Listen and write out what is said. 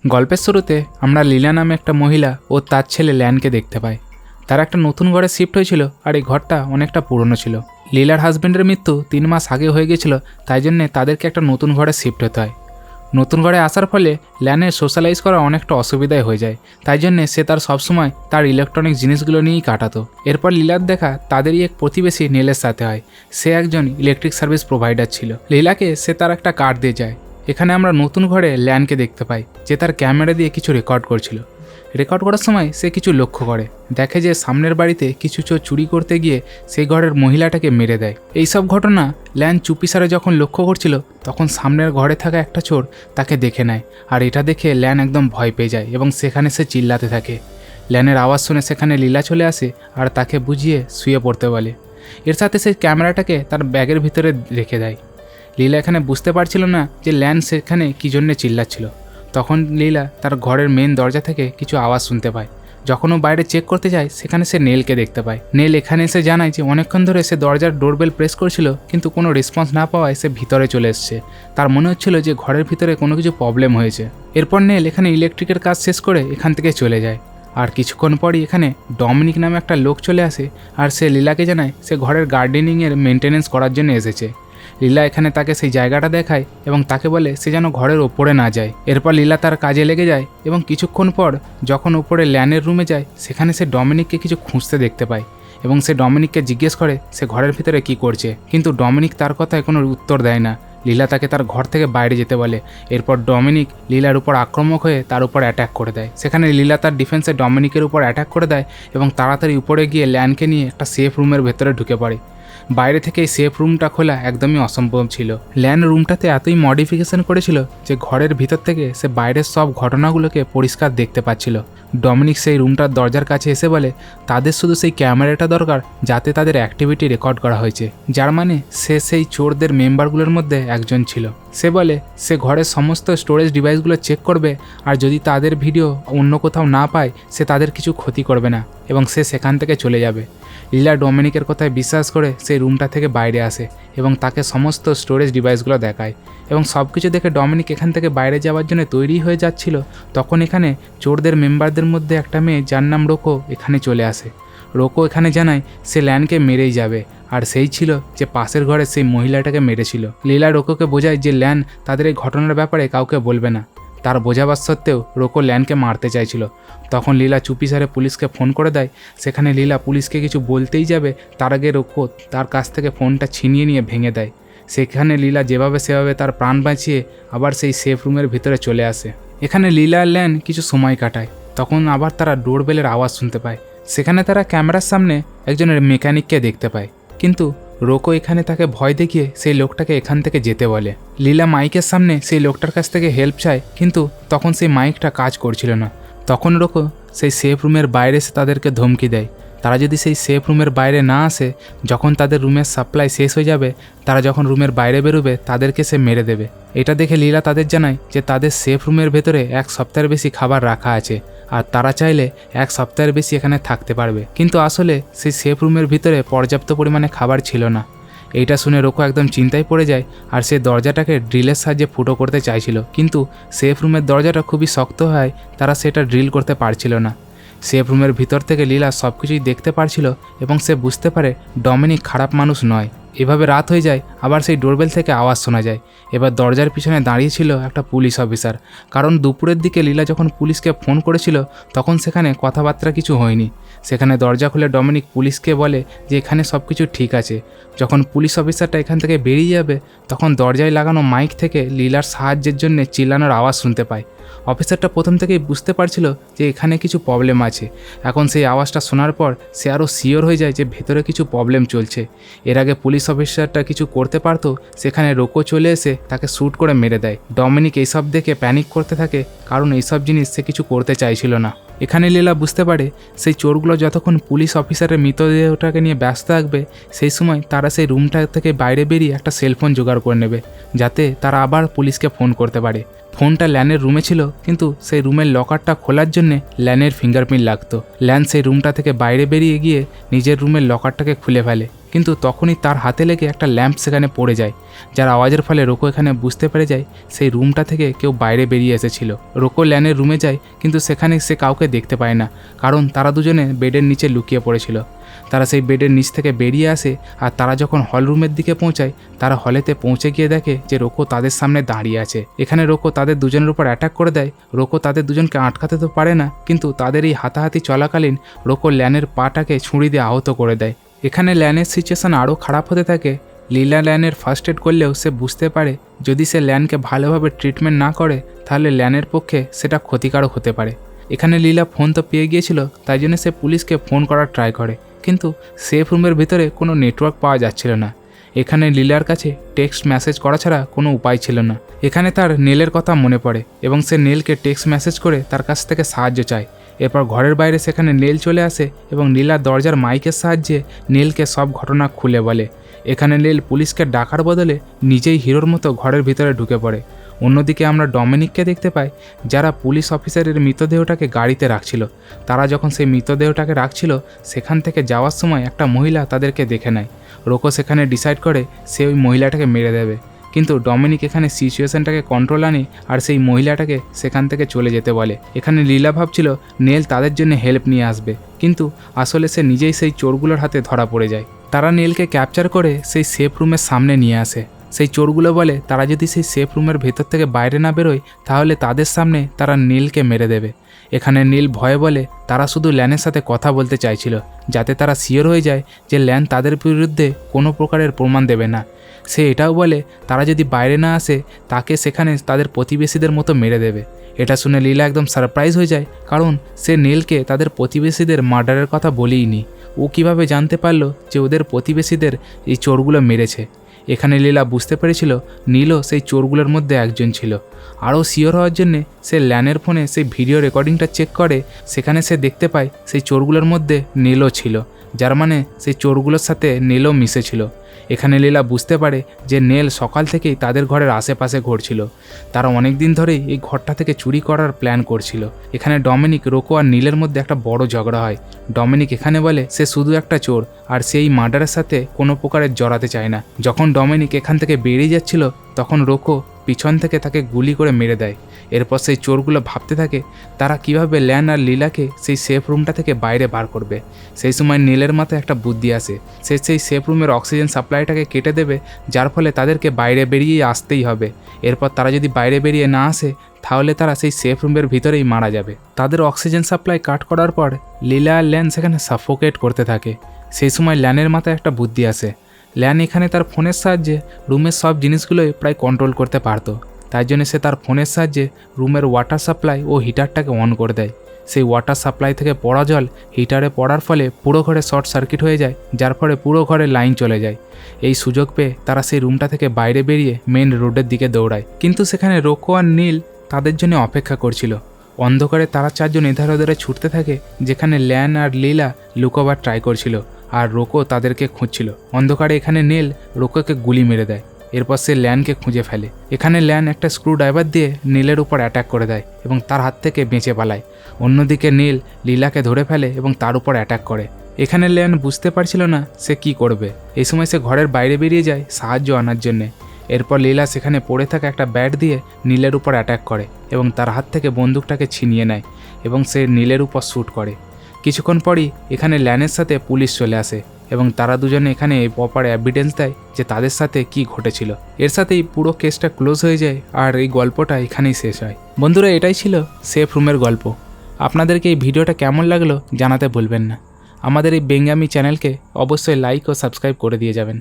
গল্পের শুরুতে আমরা লীলা নামে একটা মহিলা ও তার ছেলে ল্যানকে দেখতে পাই। তারা একটা নতুন ঘরে শিফট হয়েছিল আর এই ঘরটা অনেকটা পুরনো ছিল। লীলার হাজব্যান্ডের মৃত্যু 3 মাস আগে হয়ে গেছিল, তাই জন্যে তাদেরকে একটা নতুন ঘরে শিফট হতে হয়। নতুন ঘরে আসার ফলে ল্যানের সোশ্যালাইজ করা অনেকটা অসুবিধাই হয়ে যায়, তাই জন্যে সে তার সবসময় তার ইলেকট্রনিক জিনিসগুলো নিয়েই কাটাতো। এরপর লীলার দেখা তাদেরই এক প্রতিবেশী নীলের সাথে হয়। সে একজন ইলেকট্রিক সার্ভিস প্রোভাইডার ছিল। লীলাকে সে তার একটা কার্ড দিয়ে যায়। এখানে আমরা নতুন ঘরে ল্যানকে দেখতে পাই, যে তার ক্যামেরা দিয়ে কিছু রেকর্ড করছিল। রেকর্ড করার সময় সে কিছু লক্ষ্য করে, দেখে যে সামনের বাড়িতে কিছু চোর চুরি করতে গিয়ে সেই ঘরের মহিলাটাকে মেরে দেয়। এইসব ঘটনা ল্যান চুপিসারে যখন লক্ষ্য করছিল, তখন সামনের ঘরে থাকা একটা চোর তাকে দেখে নেয়। আর এটা দেখে ল্যান একদম ভয় পেয়ে যায় এবং সেখানে সে চিল্লাতে থাকে। ল্যানের আওয়াজ শুনে সেখানে লীলা চলে আসে আর তাকে বুঝিয়ে শুয়ে পড়তে বলে। এর সাথে সে ক্যামেরাটাকে তার ব্যাগের ভিতরে রেখে দেয়। লীলা এখানে বুঝতে পারছিল না যে ল্যান সেখানে কী জন্যে চিল্লাচ্ছিল। তখন লীলা তার ঘরের মেন দরজা থেকে কিছু আওয়াজ শুনতে পায়। যখন ও বাইরে চেক করতে যায়, সেখানে সে নেলকে দেখতে পায়। নেল এখানে এসে জানায় যে অনেকক্ষণ ধরে সে দরজার ডোরবেল প্রেস করছিল, কিন্তু কোনো রেসপন্স না পাওয়ায় সে ভিতরে চলে এসছে। তার মনে হচ্ছিল যে ঘরের ভিতরে কোনো কিছু প্রবলেম হয়েছে। এরপর নেল এখানে ইলেকট্রিকের কাজ শেষ করে এখান থেকে চলে যায়। আর কিছুক্ষণ পরই এখানে ডমিনিক নামে একটা লোক চলে আসে আর সে লীলাকে জানায় সে ঘরের গার্ডেনিংয়ের মেনটেনেন্স করার জন্য এসেছে। লীলা এখানে তাকে সেই জায়গাটা দেখায় এবং তাকে বলে সে যেন ঘরের ওপরে না যায়। এরপর লীলা তার কাজে লেগে যায় এবং কিছুক্ষণ পর যখন ওপরে ল্যানের রুমে যায়, সেখানে সে ডমিনিককে কিছু খুঁজতে দেখতে পায় এবং সে ডমিনিককে জিজ্ঞেস করে সে ঘরের ভিতরে কি করছে, কিন্তু ডমিনিক তার কথায় কোনো উত্তর দেয় না। লীলা তাকে তার ঘর থেকে বাইরে যেতে বলে। এরপর ডমিনিক লীলার উপর আক্রমক হয়ে তার উপর অ্যাটাক করে দেয়। সেখানে লীলা তার ডিফেন্সে ডমিনিকের উপর অ্যাটাক করে দেয় এবং তাড়াতাড়ি উপরে গিয়ে ল্যানকে নিয়ে একটা সেফ রুমের ভেতরে ঢুকে পড়ে। বাইরে থেকে এই সেফ রুমটা খোলা একদমই অসম্ভব ছিল। ল্যান রুমটাতে এতই মডিফিকেশন করেছিল যে ঘরের ভিতর থেকে সে বাইরের সব ঘটনাগুলোকে পরিষ্কার দেখতে পাচ্ছিল। ডমিনিক সেই রুমটার দরজার কাছে এসে বলে তাদের শুধু সেই ক্যামেরাটা দরকার যাতে তাদের অ্যাক্টিভিটি রেকর্ড করা হয়েছে, যার মানে সে সেই চোরদের মেম্বারগুলোর মধ্যে একজন ছিল। সে বলে সে ঘরের সমস্ত স্টোরেজ ডিভাইসগুলো চেক করবে আর যদি তাদের ভিডিও অন্য কোথাও না পায় সে তাদের কিছু ক্ষতি করবে না এবং সে সেখান থেকে চলে যাবে। লীলা ডমিনিকের কথায় বিশ্বাস করে সেই রুমটা থেকে বাইরে আসে এবং তাকে সমস্ত স্টোরেজ ডিভাইসগুলো দেখায় এবং সব কিছু দেখে ডমিনিক এখান থেকে বাইরে যাওয়ার জন্য তৈরি হয়ে যাচ্ছিল। তখন এখানে চোরদের মেম্বারদের মধ্যে একটা মেয়ে যার নাম রোকো এখানে চলে আসে। রোকো এখানে জানায় সে ল্যানকে মেরেই যাবে, আর সেই ছিল যে পাশের ঘরে সেই মহিলাটাকে মেরেছিল। লীলা রোকোকে বোঝায় যে ল্যান তাদের এই ঘটনার ব্যাপারে কাউকে বলবে না। তার বোঝাবার সত্ত্বেও রোকো ল্যানকে মারতে চাইছিল। তখন লীলা চুপিসারে পুলিশকে ফোন করে দেয়। সেখানে লীলা পুলিশকে কিছু বলতেই যাবে, তার আগে রোকো তার কাছ থেকে ফোনটা ছিনিয়ে নিয়ে ভেঙে দেয়। সেখানে লীলা যেভাবে সেভাবে তার প্রাণ বাঁচিয়ে আবার সেই সেফ রুমের ভিতরে চলে আসে। এখানে লীলা আর ল্যান কিছু সময় কাটায়। তখন আবার তারা ডোরবেলের আওয়াজ শুনতে পায়। সেখানে তারা ক্যামেরার সামনে একজনের মেকানিককে দেখতে পায়, কিন্তু রোকো এখানে তাকে ভয় দেখিয়ে সেই লোকটাকে এখান থেকে যেতে বলে। লীলা মাইকের সামনে সেই লোকটার কাছ থেকে হেল্প চায়, কিন্তু তখন সেই মাইকটা কাজ করছিল না। তখন রোকো সেই সেফ রুমের বাইরে এসে তাদেরকে ধমকি দেয়, তারা যদি সেই সেফ রুমের বাইরে না আসে, যখন তাদের রুমের সাপ্লাই শেষ হয়ে যাবে, তারা যখন রুমের বাইরে বেরোবে তাদেরকে সে মেরে দেবে। এটা দেখে লীলা তাদের জানায় যে তাদের সেফ রুমের ভেতরে 1 সপ্তাহের বেশি খাবার রাখা আছে আর তারা চাইলে 1 সপ্তাহের বেশি এখানে থাকতে পারবে, কিন্তু আসলে সেই সেফ রুমের ভিতরে পর্যাপ্ত পরিমাণে খাবার ছিল না। এইটা শুনে রোকো একদম চিন্তায় পড়ে যায় আর সে দরজাটাকে ড্রিলের সাহায্যে ফুটো করতে চাইছিল, কিন্তু সেফ রুমের দরজাটা খুবই শক্ত হয় তারা সেটা ড্রিল করতে পারছিল না। সেফ রুমের ভিতর থেকে লীলা সব কিছুই দেখতে পারছিল এবং সে বুঝতে পারে ডমিনিক খারাপ মানুষ নয়। এভাবে রাত হয়ে যায়, আবার সেই ডোরবেল থেকে আওয়াজ শোনা যায়। এবার দরজার পিছনে দাঁড়িয়েছিল একটা পুলিশ অফিসার, কারণ দুপুরের দিকে লীলা যখন পুলিশকে ফোন করেছিল তখন সেখানে কথাবার্তা কিছু হয়নি। সেখানে দরজা খুলে ডমিনিক পুলিশকে বলে যে এখানে সব কিছু ঠিক আছে। যখন পুলিশ অফিসারটা এখান থেকে বেরিয়ে যাবে, তখন দরজায় লাগানো মাইক থেকে লীলার সাহায্যের জন্য চিল্লানোর আওয়াজ শুনতে পায়। অফিসারটা প্রথম থেকেই বুঝতে পারছিল যে এখানে কিছু প্রবলেম আছে। এখন সেই আওয়াজটা শোনার পর সে আরও শিওর হয়ে যায় যে ভেতরে কিছু প্রবলেম চলছে। এর আগে পুলিশ অফিসারটা কিছু করতে পারতো, সেখানে রোকো চলে এসে তাকে শ্যুট করে মেরে দেয়। ডমিনিক এইসব দেখে প্যানিক করতে থাকে, কারণ এইসব জিনিস সে কিছু করতে চাইছিল না। এখানে লীলা বুঝতে পারে সেই চোরগুলো যতক্ষণ পুলিশ অফিসারের মৃতদেহটাকে নিয়ে ব্যস্ত থাকবে, সেই সময় তারা সেই রুমটা থেকে বাইরে বেরিয়ে একটা সেলফোন জোগাড় করে নেবে, যাতে তারা আবার পুলিশকে ফোন করতে পারে। ফোনটা ল্যানের রুমে ছিল, কিন্তু সেই রুমের লকারটা খোলার জন্যে ল্যানের ফিঙ্গারপ্রিন্ট লাগতো। ল্যান সেই রুমটা থেকে বাইরে বেরিয়ে গিয়ে নিজের রুমের লকারটাকে খুলে ফেলে, কিন্তু তখনই তার হাতে লেগে একটা ল্যাম্প সেখানে পড়ে যায়, যার আওয়াজের ফলে রোকো এখানে বুঝতে পেরে যায় সেই রুমটা থেকে কেউ বাইরে বেরিয়ে এসেছিল। রোকো ল্যানের রুমে যায়, কিন্তু সেখানে সে কাউকে দেখতে পায় না, কারণ তারা দুজনে বেডের নিচে লুকিয়ে পড়েছিল। তারা সেই বেডের নিচ থেকে বেরিয়ে আসে, আর তারা যখন হল রুমের দিকে পৌঁছায়, তারা হলেতে পৌঁছে গিয়ে দেখে যে রোকো তাদের সামনে দাঁড়িয়ে আছে। এখানে রোকো তাদের দুজনের উপর অ্যাটাক করে দেয়। রোকো তাদের দুজনকে আটকাতে তো পারে না, কিন্তু তাদের এই হাতাহাতি চলাকালীন রোকো ল্যানের পাটাকে ছুরি দিয়ে আহত করে দেয়। এখানে ল্যানের সিচুয়েশন আরও খারাপ হতে থাকে। লীলা ল্যানের ফার্স্ট এড করলেও সে বুঝতে পারে যদি সে ল্যানকে ভালোভাবে ট্রিটমেন্ট না করে তাহলে ল্যানের পক্ষে সেটা ক্ষতিকারক হতে পারে। এখানে লীলা ফোন তো পেয়ে গিয়েছিল, তাই জন্য সে পুলিশকে ফোন করার ট্রাই করে, কিন্তু সেফ রুমের ভিতরে কোনো নেটওয়ার্ক পাওয়া যাচ্ছিল না। এখানে লীলার কাছে টেক্সট মেসেজ করা ছাড়া কোনো উপায় ছিল না। এখানে তার নেলের কথা মনে পড়ে এবং সে নেলকে টেক্সট মেসেজ করে তার কাছ থেকে সাহায্য চায়। এরপর ঘরের বাইরে সেখানে নেল চলে আসে এবং নীলার দরজার মাইকের সাহায্যে নেলকে সব ঘটনা খুলে বলে। এখানে নেল পুলিশকে ডাকার বদলে নিজেই হিরোর মতো ঘরের ভিতরে ঢুকে পড়ে। অন্যদিকে আমরা ডমিনিককে দেখতে পাই, যারা পুলিশ অফিসারের মৃতদেহটাকে গাড়িতে রাখছিল। তারা যখন সেই মৃতদেহটাকে রাখছিল, সেখান থেকে যাওয়ার সময় একটা মহিলা তাদেরকে দেখে নেয়। রোকো সেখানে ডিসাইড করে সে ওই মহিলাটাকে মেরে দেবে, কিন্তু ডমিনিক এখানে সিচুয়েশনটাকে কন্ট্রোল আনে আর সেই মহিলাটাকে সেখান থেকে চলে যেতে বলে। এখানে লীলা ভাবছিল নেল তাদের জন্য হেল্প নিয়ে আসবে, কিন্তু আসলে সে নিজেই সেই চোরগুলোর হাতে ধরা পড়ে যায়। তারা নেলকে ক্যাপচার করে সেই সেফ রুমের সামনে নিয়ে আসে। সেই চোরগুলো বলে তারা যদি সেই সেফ রুমের ভেতর থেকে বাইরে না বেরোয় তাহলে তাদের সামনে তারা নীলকে মেরে দেবে। এখানে নীল ভয়ে বলে তারা শুধু ল্যানের সাথে কথা বলতে চাইছিল, যাতে তারা শিওর হয়ে যায় যে ল্যান তাদের বিরুদ্ধে কোনো প্রকারের প্রমাণ দেবে না। সে এটাও বলে তারা যদি বাইরে না আসে তাকে সেখানে তাদের প্রতিবেশীদের মতো মেরে দেবে। এটা শুনে লীলা একদম সারপ্রাইজ হয়ে যায়, কারণ সে নীলকে তাদের প্রতিবেশীদের মার্ডারের কথা বলেইনি। ও কিভাবে জানতে পারলো যে ওদের প্রতিবেশীদের এই চোরগুলো মেরেছে। এখানে লীলা বুঝতে পেরেছিল নীলও সেই চোরগুলোর মধ্যে একজন ছিল। আরও শিওর হওয়ার জন্যে সে ল্যানের ফোনে সেই ভিডিও রেকর্ডিংটা চেক করে। সেখানে সে দেখতে পায় সেই চোরগুলোর মধ্যে নীলও ছিল, যার মানে সেই চোরগুলোর সাথে নীলও মিশেছিল। এখানে লীলা বুঝতে পারে যে নেল সকাল থেকেই তাদের ঘরের আশেপাশে ঘুরছিল। তারা অনেক দিন ধরেই এই ঘরটা থেকে চুরি করার প্ল্যান করছিল। এখানে ডমিনিক, রোকো আর নীলের মধ্যে একটা বড় ঝগড়া হয়। ডমিনিক এখানে বলে সে শুধু একটা চোর আর সেই মার্ডারের সাথে কোনো প্রকারের জড়াতে চায় না। যখন ডমিনিক এখান থেকে বেরিয়ে যাচ্ছিল তখন রোকো পিছন থেকে তাকে গুলি করে মেরে দেয়। এরপর সেই চোরগুলো ভাবতে থাকে তারা কিভাবে ল্যান আর লীলাকে সেই সেফ রুমটা থেকে বাইরে বার করবে। সেই সময় নীলের মাথায় একটা বুদ্ধি আসে। সে সেই সেফ রুমের অক্সিজেন সাপ্লাইটাকে কেটে দেবে, যার ফলে তাদেরকে বাইরে বেরিয়ে আসতেই হবে। এরপর তারা যদি বাইরে বেরিয়ে না আসে তাহলে তারা সেই সেফ রুমের ভিতরেই মারা যাবে। তাদের অক্সিজেন সাপ্লাই কাট করার পর লীলা আর ল্যান সেখানে সাফোকেট করতে থাকে। সেই সময় ল্যানের মাথায় একটা বুদ্ধি আসে। ল্যান এখানে তার ফোনের সাহায্যে রুমের সব জিনিসগুলোই প্রায় কন্ট্রোল করতে পারতো, তাই জন্য সে তার ফোনের সাহায্যে রুমের ওয়াটার সাপ্লাই ও হিটারটাকে অন করে দেয়। সেই ওয়াটার সাপ্লাই থেকে পড়া জল হিটারে পড়ার ফলে পুরো ঘরে শর্ট সার্কিট হয়ে যায়, যার ফলে পুরো ঘরে লাইন চলে যায়। এই সুযোগ পেয়ে তারা সেই রুমটা থেকে বাইরে বেরিয়ে মেন রোডের দিকে দৌড়ায়, কিন্তু সেখানে রোকো আর নীল তাদের জন্য অপেক্ষা করছিল। অন্ধকারে তারা চারজন এধার ওধারে ছুটতে থাকে, যেখানে ল্যান আর লীলা লুকোবার ট্রাই করছিল আর রোকো তাদেরকে খুঁজছিল। অন্ধকারে এখানে নীল রোকোকে গুলি মেরে দেয়। এরপর সে ল্যানকে খুঁজে ফেলে। এখানে ল্যান একটা স্ক্রু ড্রাইভার দিয়ে নীলের উপর অ্যাটাক করে দেয় এবং তার হাত থেকে বেঁচে পালায়। অন্যদিকে নীল লীলাকে ধরে ফেলে এবং তার উপর অ্যাটাক করে। এখানে ল্যান বুঝতে পারছিল না সে কি করবে। এই সময় সে ঘরের বাইরে বেরিয়ে যায় সাহায্য আনার জন্যে। এরপর লীলা সেখানে পড়ে থাকা একটা ব্যাট দিয়ে নীলের উপর অ্যাটাক করে এবং তার হাত থেকে বন্দুকটাকে ছিনিয়ে নেয় এবং সে নীলের উপর শ্যুট করে। কিছুক্ষণ পরই এখানে ল্যানের সাথে পুলিশ চলে আসে এবং তারা দুজনে এখানে প্রপার এভিডেন্স দেয় যে তাদের সাথে কি ঘটেছিল। এর সাথেই পুরো কেসটা ক্লোজ হয়ে যায় আর এই গল্পটা এখানেই শেষ হয়। বন্ধুরা, এটাই ছিল সেফ রুমের গল্প। আপনাদেরকে এই ভিডিওটা কেমন লাগলো জানাতে ভুলবেন না। আমাদের এই বেঙ্গামি চ্যানেলকে অবশ্যই লাইক ও সাবস্ক্রাইব করে দিয়ে যাবেন।